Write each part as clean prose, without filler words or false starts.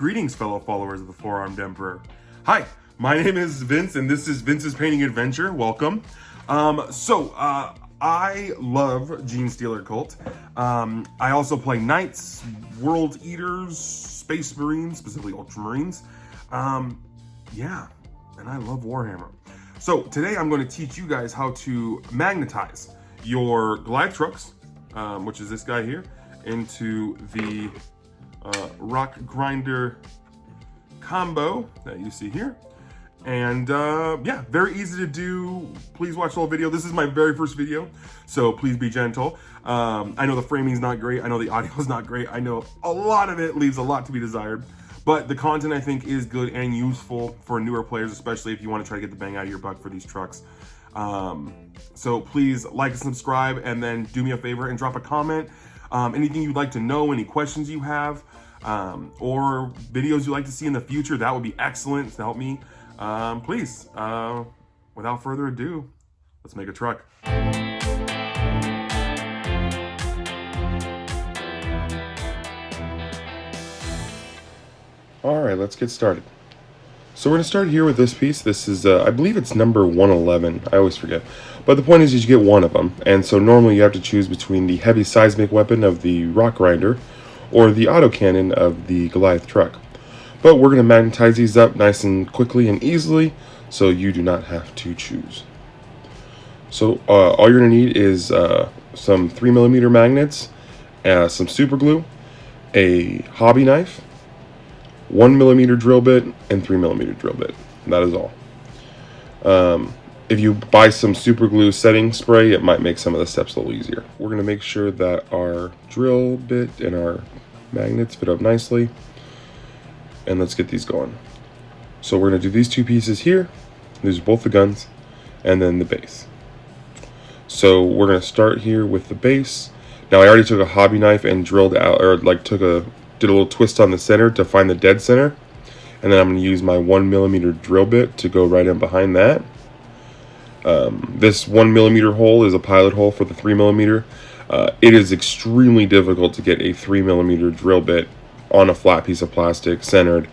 Greetings, fellow followers of the Four-Armed Emperor. Hi, my name is Vince, and this is Vince's Painting Adventure. Welcome. I love Genestealer Cult. I also play Knights, World Eaters, Space Marines, specifically Ultramarines. Yeah, and I love Warhammer. So today I'm going to teach you guys how to magnetize your Goliath trucks, which is this guy here, into the Rockgrinder combo that you see here. And yeah, very easy to do. Please watch the whole video. This is my very first video, so please be gentle. I know the framing's not great. I know the audio's not great. I know a lot of it leaves a lot to be desired, but the content I think is good and useful for newer players, especially if you want to try to get the bang out of your buck for these trucks. So please like and subscribe, and then do me a favor and drop a comment. Anything you'd like to know, any questions you have, or videos you'd like to see in the future, that would be excellent to help me. Please, without further ado, let's make a truck. All right, let's get started. So we're gonna start here with this piece. This is, I believe it's number 111. I always forget. But the point is you get one of them. And so normally you have to choose between the heavy seismic weapon of the Rockgrinder or the autocannon of the Goliath Truck. But we're going to magnetize these up nice and quickly and easily, so you do not have to choose. So all you're going to need is some 3mm magnets, some super glue, a hobby knife, 1mm drill bit, and 3mm drill bit. That is all. If you buy some super glue setting spray, it might make some of the steps a little easier. We're going to make sure that our drill bit and our magnets fit up nicely. And let's get these going. So we're going to do these two pieces here. These are both the guns, and then the base. So we're going to start here with the base. Now I already took a hobby knife and drilled out, or like did a little twist on the center to find the dead center. And then I'm going to use my 1mm drill bit to go right in behind that. This 1mm hole is a pilot hole for the 3mm. It is extremely difficult to get a 3mm drill bit on a flat piece of plastic centered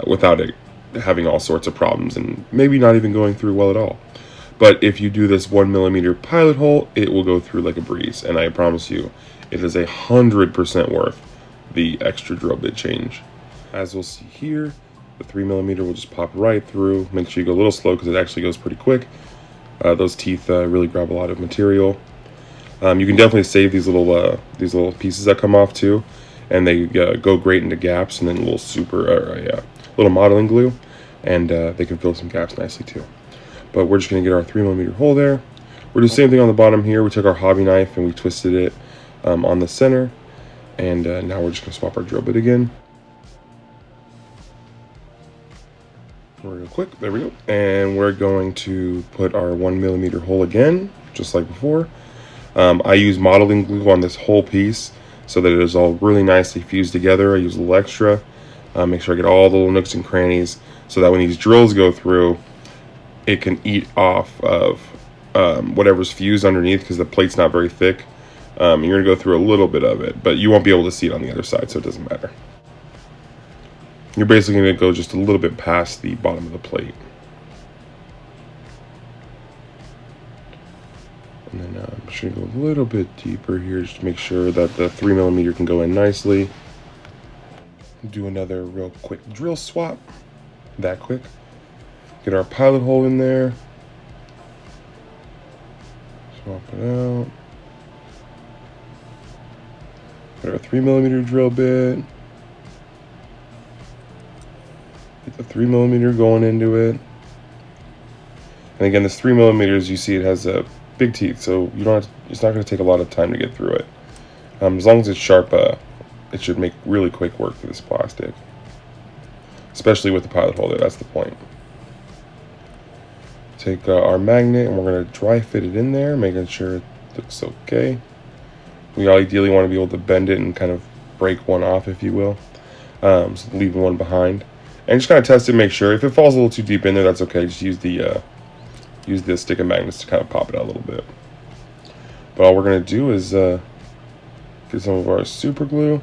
without it having all sorts of problems and maybe not even going through well at all. But if you do this 1mm pilot hole, it will go through like a breeze, and I promise you it is 100% worth the extra drill bit change. As we'll see here, the 3mm will just pop right through. Make sure you go a little slow because it actually goes pretty quick. Those teeth really grab a lot of material. You can definitely save these little pieces that come off too, and they go great into gaps, and then a little little modeling glue, and they can fill some gaps nicely too. But we're just going to get our 3mm hole there. We're doing the same thing on the bottom here. We took our hobby knife and we twisted it on the center, and now we're just going to swap our drill bit again. We're going to quick, there we go, and we're going to put our 1mm hole again, just like before. I use modeling glue on this whole piece so that it is all really nicely fused together. I use a little extra, make sure I get all the little nooks and crannies so that when these drills go through, it can eat off of whatever's fused underneath, because the plate's not very thick. You're going to go through a little bit of it, but you won't be able to see it on the other side, so it doesn't matter. You're basically going to go just a little bit past the bottom of the plate. And then I'm just going to go a little bit deeper here just to make sure that the 3mm can go in nicely. Do another real quick drill swap. That quick. Get our pilot hole in there. Swap it out. Put our 3mm drill bit. Get the 3mm going into it. And again, this 3mm, you see it has a big teeth, so you don't have to, it's not going to take a lot of time to get through it. As long as it's sharp, it should make really quick work for this plastic, especially with the pilot hole there. That's the point. Take our magnet and we're going to dry fit it in there, making sure it looks okay. We ideally want to be able to bend it and kind of break one off, if you will, so leaving one behind. And just kind of test it, make sure. If it falls a little too deep in there, that's okay. Just use the stick of magnets to kind of pop it out a little bit. But all we're going to do is get some of our super glue,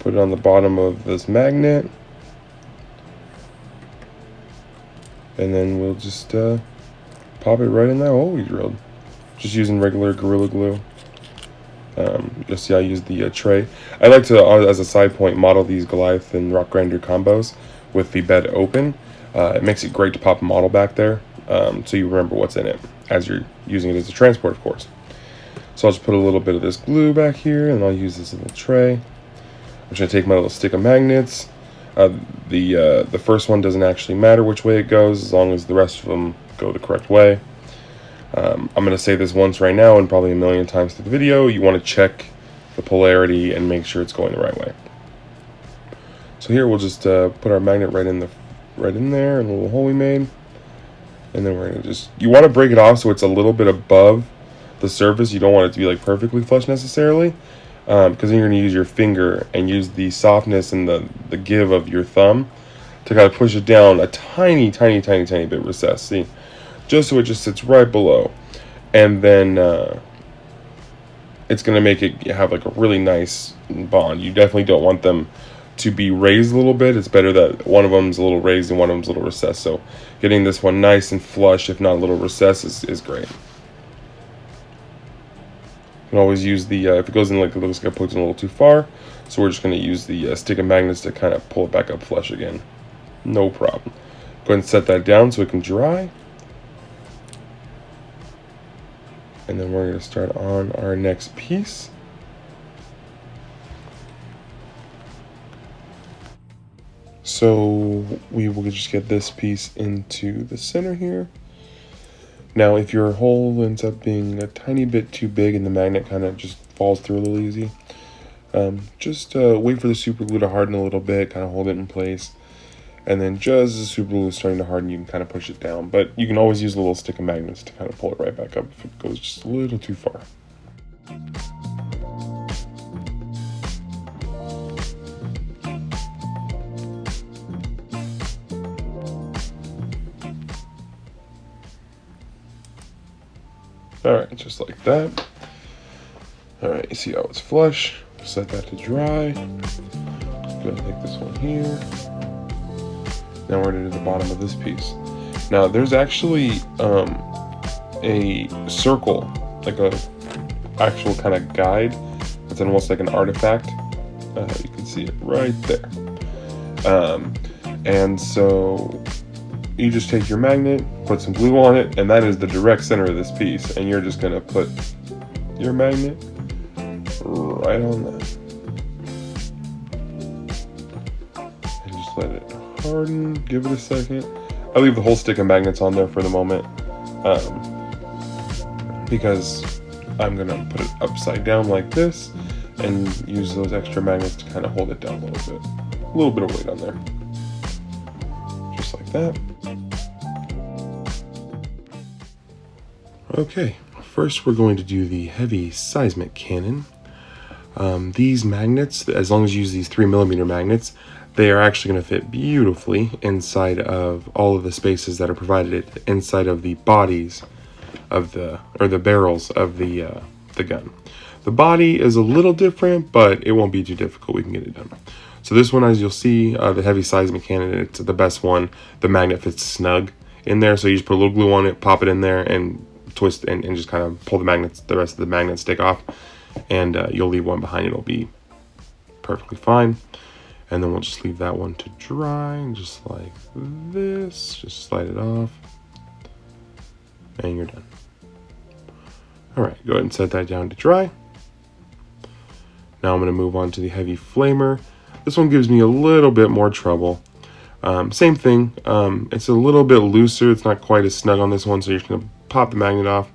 Put it on the bottom of this magnet. And then we'll just pop it right in that hole we drilled. Just using regular Gorilla Glue. You'll see I use the tray. I like to, as a side point, model these Goliath and Rockgrinder combos with the bed open. It makes it great to pop a model back there, so you remember what's in it as you're using it as a transport, of course. So I'll just put a little bit of this glue back here, and I'll use this little tray. I'm just gonna take my little stick of magnets. The first one doesn't actually matter which way it goes, as long as the rest of them go the correct way. I'm going to say this once right now and probably a million times through the video. You want to check the polarity and make sure it's going the right way. So here we'll just put our magnet right in there, in a little hole we made. And then we're going to you want to break it off so it's a little bit above the surface. You don't want it to be like perfectly flush necessarily, because then you're going to use your finger and use the softness and the give of your thumb to kind of push it down a tiny bit recessed. See? Just so it just sits right below, and then it's going to make it have like a really nice bond. You definitely don't want them to be raised a little bit. It's better that one of them's a little raised and one of them's a little recessed. So getting this one nice and flush, if not a little recessed, is great. You can always use the, if it goes in like it looks like it puts in a little too far, so we're just going to use the stick of magnets to kind of pull it back up flush again. No problem. Go ahead and set that down so it can dry. And then we're going to start on our next piece. So we will just get this piece into the center here. Now, if your hole ends up being a tiny bit too big and the magnet kind of just falls through a little easy, just wait for the super glue to harden a little bit, kind of hold it in place. And then just as the super glue is starting to harden, you can kind of push it down. But you can always use a little stick of magnets to kind of pull it right back up if it goes just a little too far. Alright, just like that. Alright, you see how it's flush. Set that to dry. Just go ahead and take this one here. Now we're to the bottom of this piece. Now there's actually a circle, like a actual kind of guide. It's almost like an artifact. You can see it right there. And so you just take your magnet, put some glue on it, and that is the direct center of this piece. And you're just gonna put your magnet right on that. And just let it harden, give it a second. I leave the whole stick of magnets on there for the moment, because I'm gonna put it upside down like this and use those extra magnets to kind of hold it down a little bit of weight on there, just like that. Okay, first we're going to do the heavy seismic cannon. These magnets, as long as you use these 3mm magnets, they are actually going to fit beautifully inside of all of the spaces that are provided inside of the bodies of the barrels of the gun. The body is a little different, but it won't be too difficult. We can get it done. So this one, as you'll see, the heavy seismic cannon, it's the best one. The magnet fits snug in there, so you just put a little glue on it, pop it in there, and twist and just kind of pull the rest of the magnet stick off, and you'll leave one behind. It'll be perfectly fine. And then we'll just leave that one to dry, just like this. Just slide it off, and you're done. All right, go ahead and set that down to dry. Now I'm going to move on to the heavy flamer. This one gives me a little bit more trouble. Same thing. It's a little bit looser. It's not quite as snug on this one, so you're just going to pop the magnet off.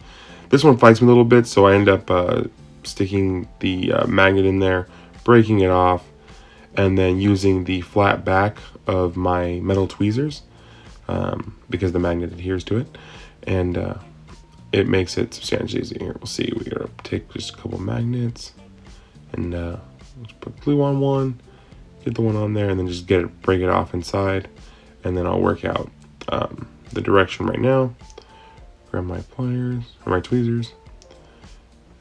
This one fights me a little bit, so I end up sticking the magnet in there, breaking it off, and then using the flat back of my metal tweezers, because the magnet adheres to it, and it makes it substantially easier. We'll see. We're going to take just a couple magnets and let's put glue on one, get the one on there, and then just break it off inside, and then I'll work out the direction right now. Grab my pliers or my tweezers,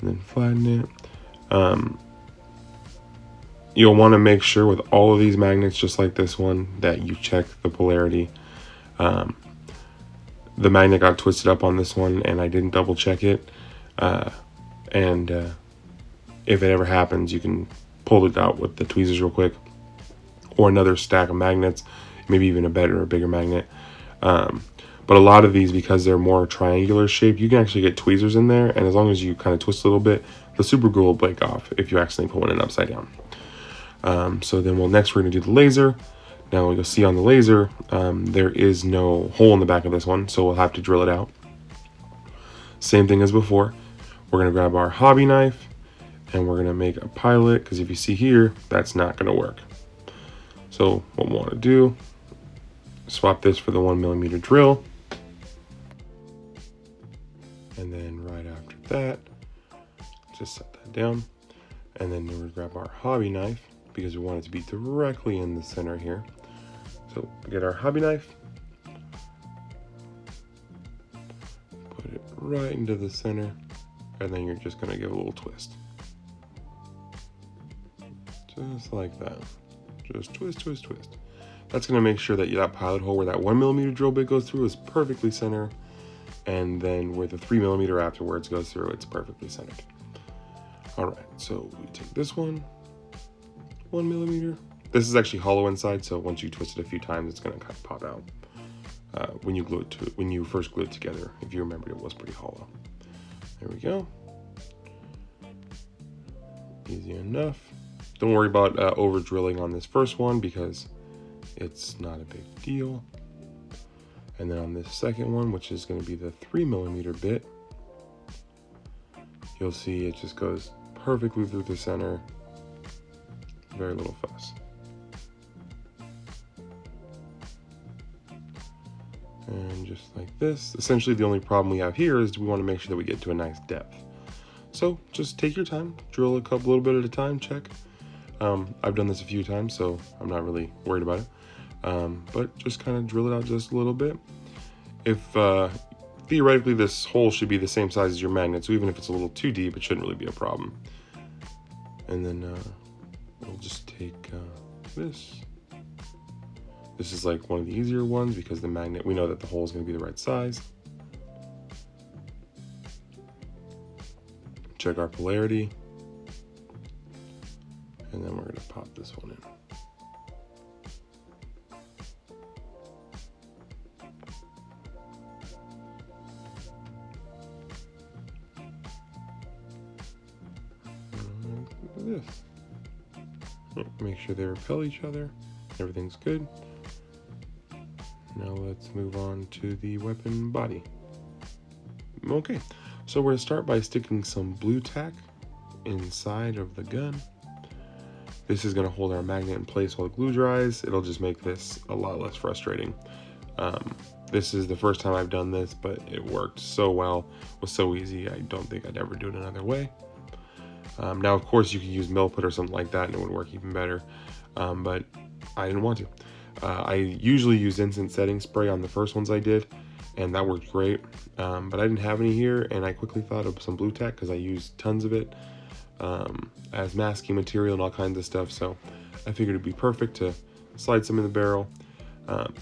and then flatten it. You'll want to make sure with all of these magnets, just like this one, that you check the polarity. The magnet got twisted up on this one and I didn't double check it. And if it ever happens, you can pull it out with the tweezers real quick, or another stack of magnets, maybe even a better or bigger magnet. But a lot of these, because they're more triangular shaped, you can actually get tweezers in there, and as long as you kind of twist a little bit, the super glue will break off if you accidentally pull it in upside down. So then next we're going to do the laser. Now you'll see on the laser, there is no hole in the back of this one, so we'll have to drill it out. Same thing as before. We're going to grab our hobby knife, and we're going to make a pilot, because if you see here, that's not going to work. So what we want to do, swap this for the 1mm drill. And then right after that, just set that down. And then we're going to grab our hobby knife, because we want it to be directly in the center here. So get our hobby knife, put it right into the center, and then you're just going to give a little twist. Just like that. Just twist, twist, twist. That's going to make sure that that pilot hole where that 1mm drill bit goes through is perfectly center, and then where the 3mm afterwards goes through, it's perfectly centered. All right, so we take this 1mm. This is actually hollow inside, so once you twist it a few times, it's going to kind of pop out when you first glue it together. If you remember, it was pretty hollow. There we go. Easy enough. Don't worry about over drilling on this first one, because it's not a big deal. And then on this second one, which is going to be the 3mm bit, you'll see it just goes perfectly through the center. Very little fuss. And just like this, essentially the only problem we have here is we want to make sure that we get to a nice depth. So just take your time, drill a little bit at a time, check. I've done this a few times, so I'm not really worried about it. But just kind of drill it out just a little bit. If theoretically this hole should be the same size as your magnet, so even if it's a little too deep, it shouldn't really be a problem. And then we'll just take this. This is like one of the easier ones because the magnet, we know that the hole is going to be the right size. Check our polarity. And then we're going to pop this one in. This. Make sure they repel each other. Everything's good. Now let's move on to the weapon body. Okay, so we're going to start by sticking some blue tack inside of the gun. This is going to hold our magnet in place while the glue dries. It'll just make this a lot less frustrating. This is the first time I've done this, but it worked so well. It was so easy. I don't think I'd ever do it another way. Now, of course, you could use Millput or something like that and it would work even better, but I didn't want to. I usually use instant setting spray on the first ones I did, and that worked great, but I didn't have any here, and I quickly thought of some blue tack because I used tons of it as masking material and all kinds of stuff, so I figured it'd be perfect to slide some in the barrel.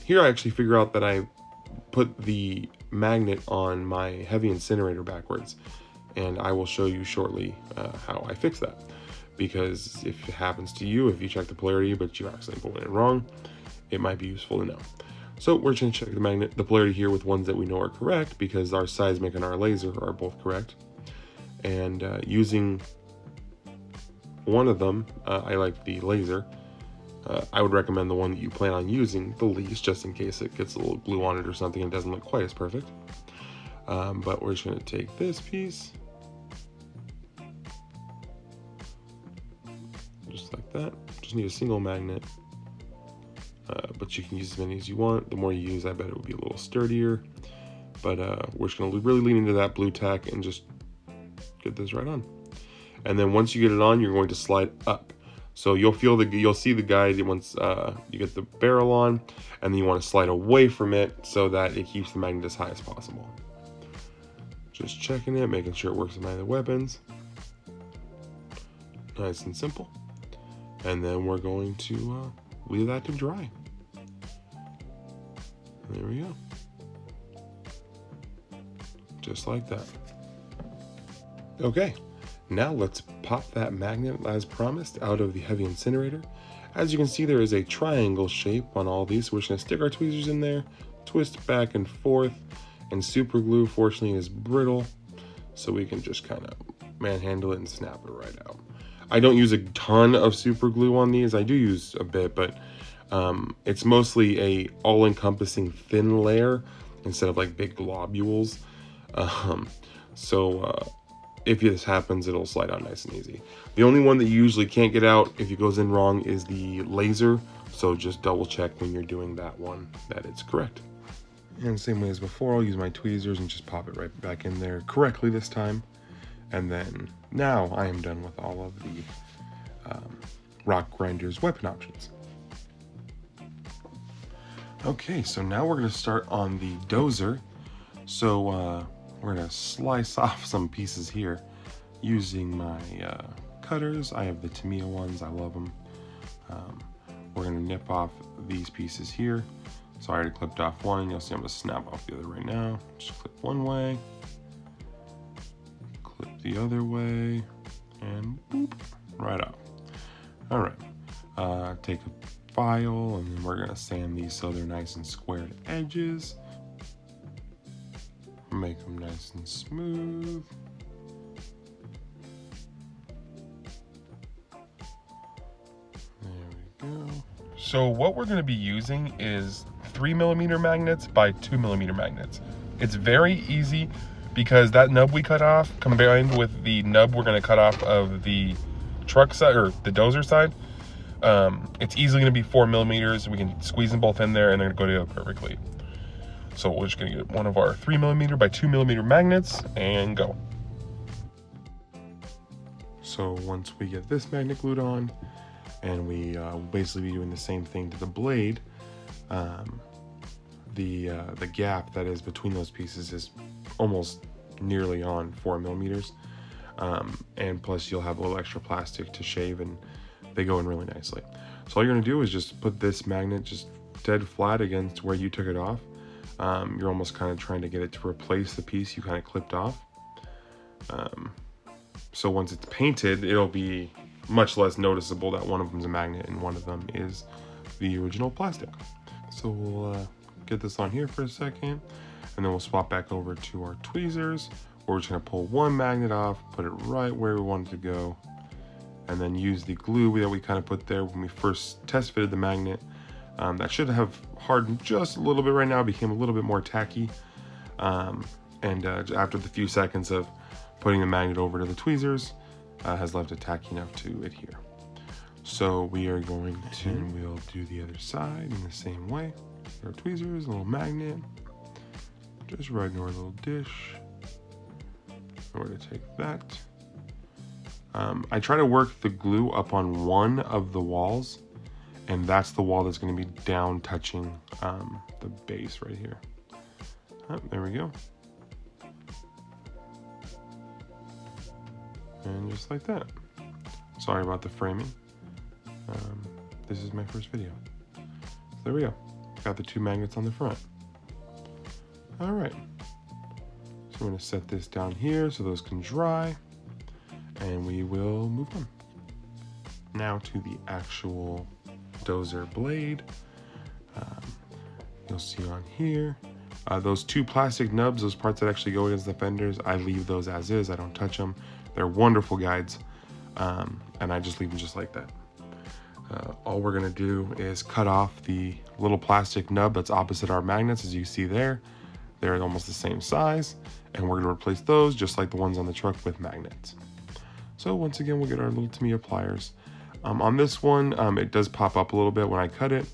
Here I actually figure out that I put the magnet on my heavy incinerator backwards, and I will show you shortly how I fix that, because if it happens to you, if you check the polarity but you accidentally put it wrong, it might be useful to know. So we're going to check the polarity here with ones that we know are correct, because our seismic and our laser are both correct. And using one of them, I like the laser. I would recommend the one that you plan on using the least, just in case it gets a little glue on it or something and doesn't look quite as perfect. But we're just going to take this piece, just like that. Just need a single magnet, but you can use as many as you want. The more you use, I bet it will be a little sturdier. But we're just going to really lean into that blue tack and just get this right on. And then once you get it on, you're going to slide up. So you'll see the guide once you get the barrel on, and then you want to slide away from it so that it keeps the magnet as high as possible. Just checking it, making sure it works with my other weapons. Nice and simple. And then we're going to leave that to dry. There we go. Just like that. Okay, now let's pop that magnet as promised out of the heavy incinerator. As you can see, there is a triangle shape on all these, so we're just gonna stick our tweezers in there, twist back and forth, and super glue fortunately is brittle, so we can just kind of manhandle it and snap it right out. I don't use a ton of super glue on these. I do use a bit, but it's mostly a all-encompassing thin layer instead of like big globules. If this happens, it'll slide out nice and easy. The only one that you usually can't get out if it goes in wrong is the laser, so just double check when you're doing that one that it's correct. And same way as before, I'll use my tweezers and just pop it right back in there correctly this time. And then now I am done with all of the Rockgrinder's weapon options. Okay, so now we're going to start on the dozer. So we're going to slice off some pieces here using my cutters. I have the Tamiya ones, I love them. We're going to nip off these pieces here. So I already clipped off one. You'll see I'm going to snap off the other right now. Just clip one way, clip the other way, and boop, right off. All right, take a file, and then we're going to sand these so they're nice and squared edges. Make them nice and smooth. There we go. So what we're going to be using is 3mm magnets by 2mm magnets. It's very easy because that nub we cut off combined with the nub we're going to cut off of the truck side or the dozer side, it's easily going to be 4mm. We can squeeze them both in there and they're going to go together perfectly. So we're just going to get one of our 3mm by 2mm magnets and go. So once we get this magnet glued on, and we basically be doing the same thing to the blade, the gap that is between those pieces is almost nearly on 4mm, and plus you'll have a little extra plastic to shave, and they go in really nicely. So all you're going to do is just put this magnet just dead flat against where you took it off. You're almost kind of trying to get it to replace the piece you kind of clipped off. So once it's painted, it'll be much less noticeable that one of them is a magnet and one of them is the original plastic. So we'll get this on here for a second, and then we'll swap back over to our tweezers. We're just going to pull one magnet off, put it right where we want it to go, and then use the glue that we kind of put there when we first test fitted the magnet. That should have hardened just a little bit right now, became a little bit more tacky. After the few seconds of putting the magnet over to the tweezers, has left it tacky enough to adhere. So we are going to, we'll do the other side in the same way. Our tweezers, a little magnet, just right into our little dish. We're going to take that. I try to work the glue up on one of the walls, and that's the wall that's going to be down touching the base right here. There we go. And just like that. Sorry about the framing. This is my first video. So there we go. Got the two magnets on the front. All right. So I'm going to set this down here so those can dry, and we will move on. Now to the actual dozer blade. You'll see on here those two plastic nubs, those parts that actually go against the fenders, I leave those as is. I don't touch them. They're wonderful guides, and I just leave them just like that. All we're going to do is cut off the little plastic nub that's opposite our magnets. As you see there, they're almost the same size, and we're going to replace those just like the ones on the truck with magnets. So once again, we'll get our little Tamiya pliers. On this one, it does pop up a little bit when I cut it.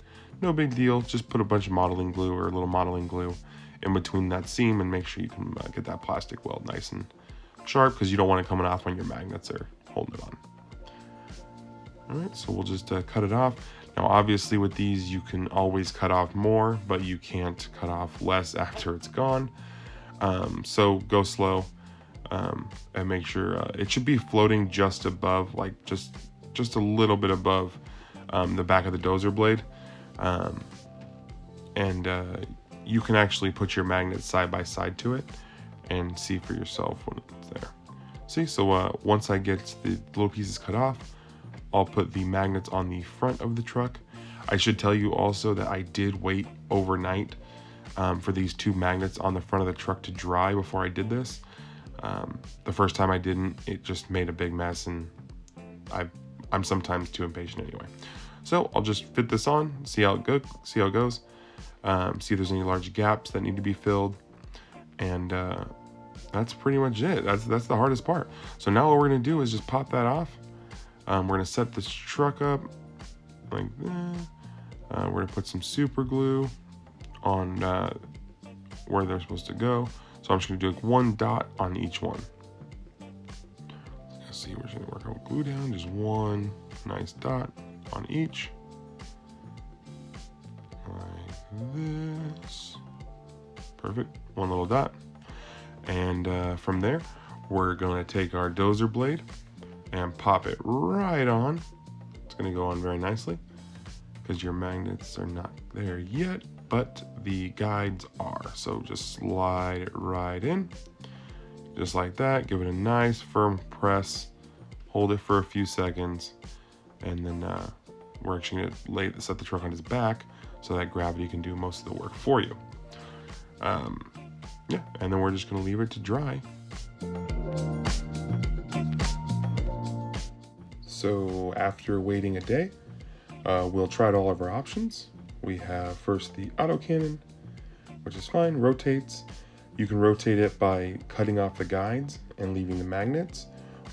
No big deal. Just put a bunch of modeling glue or a little modeling glue in between that seam and make sure you can get that plastic weld nice and sharp, because you don't want it coming off when your magnets are holding it on. All right, so we'll just cut it off. Now, obviously with these, you can always cut off more, but you can't cut off less after it's gone. So go slow, and make sure it should be floating just above, like just just a little bit above the back of the dozer blade. You can actually put your magnets side by side to it and see for yourself when it's there. See, so once I get the little pieces cut off, I'll put the magnets on the front of the truck. I should tell you also that I did wait overnight for these 2 magnets on the front of the truck to dry before I did this. The first time I didn't, it just made a big mess, and I'm sometimes too impatient anyway. So I'll just fit this on, see how it goes, see if there's any large gaps that need to be filled, and that's pretty much it. That's the hardest part. So now what we're gonna do is just pop that off. We're gonna set this truck up like that. We're gonna put some super glue on where they're supposed to go. So I'm just gonna do like 1 dot on each one. Let's see, we're just gonna work out glue down, just 1 nice dot on each, like this. Perfect, 1 little dot. And from there, we're gonna take our dozer blade and pop it right on. It's gonna go on very nicely because your magnets are not there yet, but the guides are. So just slide it right in, just like that. Give it a nice firm press, hold it for a few seconds, and then we're actually gonna set the truck on its back so that gravity can do most of the work for you. Yeah, and then we're just gonna leave it to dry. So after waiting a day, we'll try all of our options. We have first the autocannon, which is fine, rotates. You can rotate it by cutting off the guides and leaving the magnets,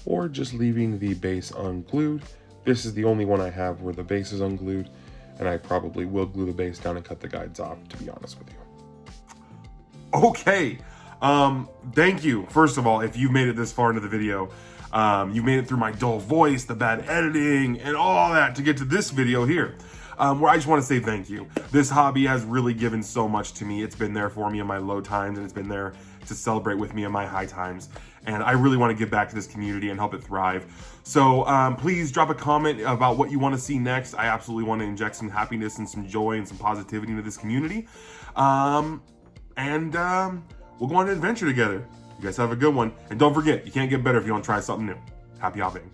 or just leaving the base unglued. This is the only one I have where the base is unglued, and I probably will glue the base down and cut the guides off, to be honest with you. Okay, thank you. First of all, if you've made it this far into the video, you made it through my dull voice, the bad editing, and all that to get to this video here, where I just want to say thank you. This hobby has really given so much to me. It's been there for me in my low times, and it's been there to celebrate with me in my high times. And I really want to give back to this community and help it thrive. So please drop a comment about what you want to see next. I absolutely want to inject some happiness and some joy and some positivity into this community. We'll go on an adventure together. You guys have a good one. And don't forget, you can't get better if you don't try something new. Happy hopping.